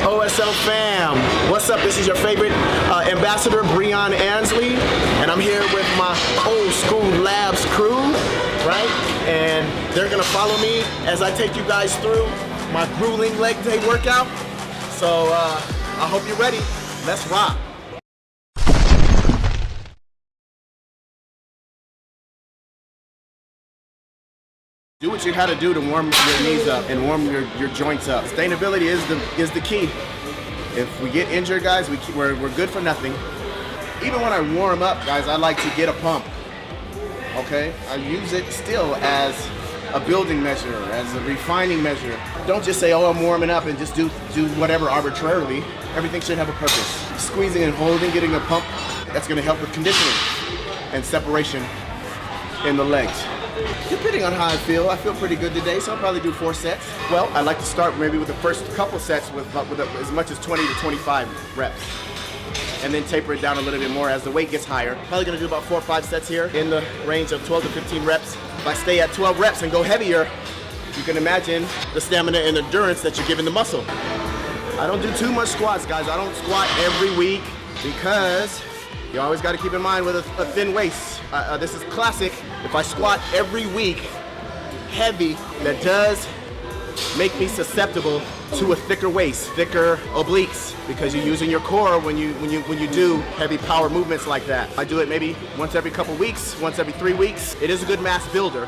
OSL fam, what's up? This is your favorite ambassador, Brion Ansley, and I'm here with my old school labs crew, right? And they're gonna follow me as I take you guys through my grueling leg day workout. So I hope you're ready. Let's rock. Do what you had to do to warm your knees up and warm your joints up. Sustainability is the key. If we get injured, guys, we're good for nothing. Even when I warm up, guys, I like to get a pump. Okay? I use it still as a building measure, as a refining measure. Don't just say, oh, I'm warming up and just do whatever arbitrarily. Everything should have a purpose. Squeezing and holding, getting a pump, that's gonna help with conditioning and separation in the legs. Depending on how I feel pretty good today, so I'll probably do 4 sets. Well, I like to start maybe with the first couple sets with as much as 20 to 25 reps. And then taper it down a little bit more as the weight gets higher. Probably gonna do about 4 or 5 sets here in the range of 12 to 15 reps. If I stay at 12 reps and go heavier, you can imagine the stamina and endurance that you're giving the muscle. I don't do too much squats, guys. I don't squat every week because you always gotta keep in mind with a thin waist. This is classic. If I squat every week heavy, that does make me susceptible to a thicker waist, thicker obliques, because you're using your core when you do heavy power movements like that. I do it maybe once every couple weeks, once every 3 weeks. It is a good mass builder.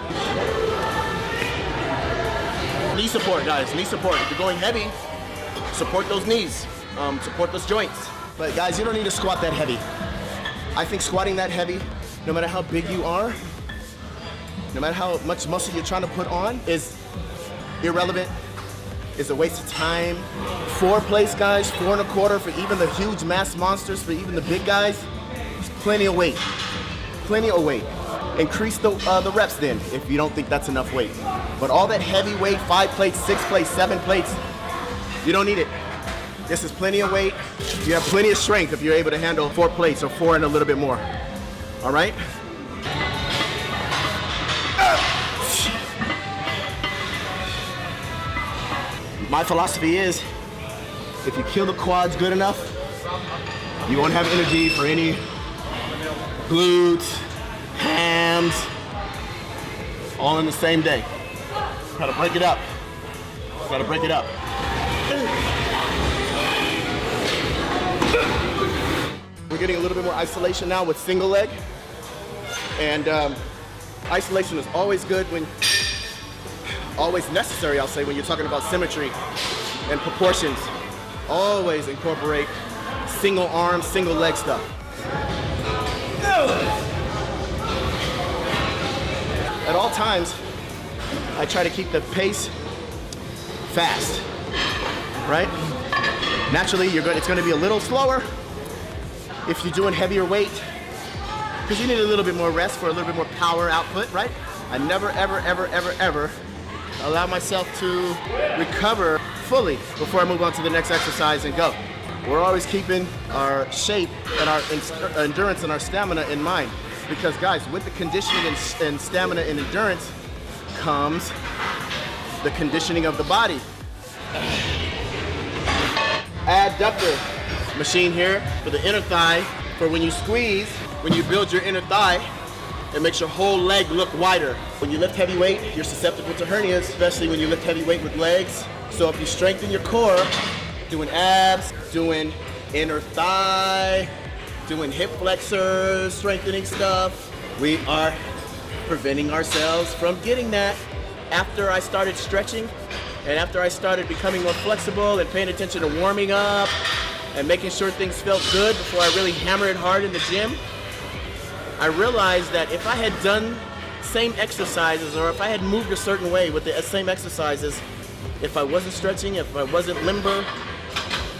Knee support, guys, knee support. If you're going heavy, support those knees, support those joints. But guys, you don't need to squat that heavy. I think squatting that heavy, no matter how big you are, no matter how much muscle you're trying to put on, is irrelevant, is a waste of time. 4 plates, guys, 4 1/4 for even the huge mass monsters, for even the big guys, it's plenty of weight, plenty of weight. Increase the reps then, if you don't think that's enough weight. But all that heavy weight, 5 plates, 6 plates, 7 plates, you don't need it. This is plenty of weight. You have plenty of strength if you're able to handle 4 plates or 4 and a little bit more. All right? My philosophy is, if you kill the quads good enough, you won't have energy for any glutes, hams, all in the same day. Gotta break it up. Gotta break it up. We're getting a little bit more isolation now with single leg. And isolation is always good always necessary, I'll say, when you're talking about symmetry and proportions. Always incorporate single arm, single leg stuff. At all times, I try to keep the pace fast, right? Naturally, it's gonna be a little slower if you're doing heavier weight, because you need a little bit more rest for a little bit more power output, right? I never, ever, ever, ever, ever allow myself to recover fully before I move on to the next exercise and go. We're always keeping our shape and our endurance and our stamina in mind, because guys, with the conditioning and stamina and endurance comes the conditioning of the body. Adductor machine here for the inner thigh, for when you squeeze, when you build your inner thigh, it makes your whole leg look wider. When you lift heavy weight, you're susceptible to hernias, especially when you lift heavy weight with legs. So if you strengthen your core, doing abs, doing inner thigh, doing hip flexors, strengthening stuff, we are preventing ourselves from getting that. After I started stretching, and after I started becoming more flexible and paying attention to warming up and making sure things felt good before I really hammered hard in the gym, I realized that if I had done same exercises, or if I had moved a certain way with the same exercises, if I wasn't stretching, if I wasn't limber,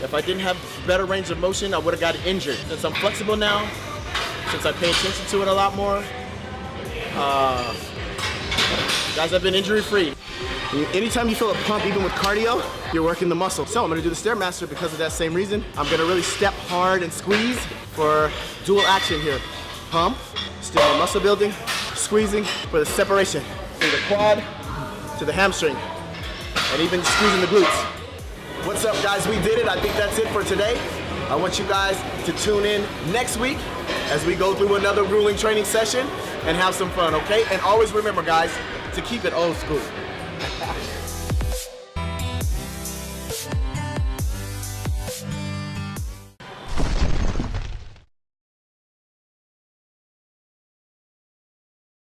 if I didn't have better range of motion, I would have gotten injured. Since I'm flexible now, since I pay attention to it a lot more, guys, I've been injury free. Anytime you feel a pump, even with cardio, you're working the muscle. So I'm gonna do the Stairmaster because of that same reason. I'm gonna really step hard and squeeze for dual action here. Pump, still muscle building, squeezing for the separation from the quad to the hamstring, and even squeezing the glutes. What's up, guys? We did it. I think that's it for today. I want you guys to tune in next week as we go through another grueling training session and have some fun, okay? And always remember, guys, to keep it old school.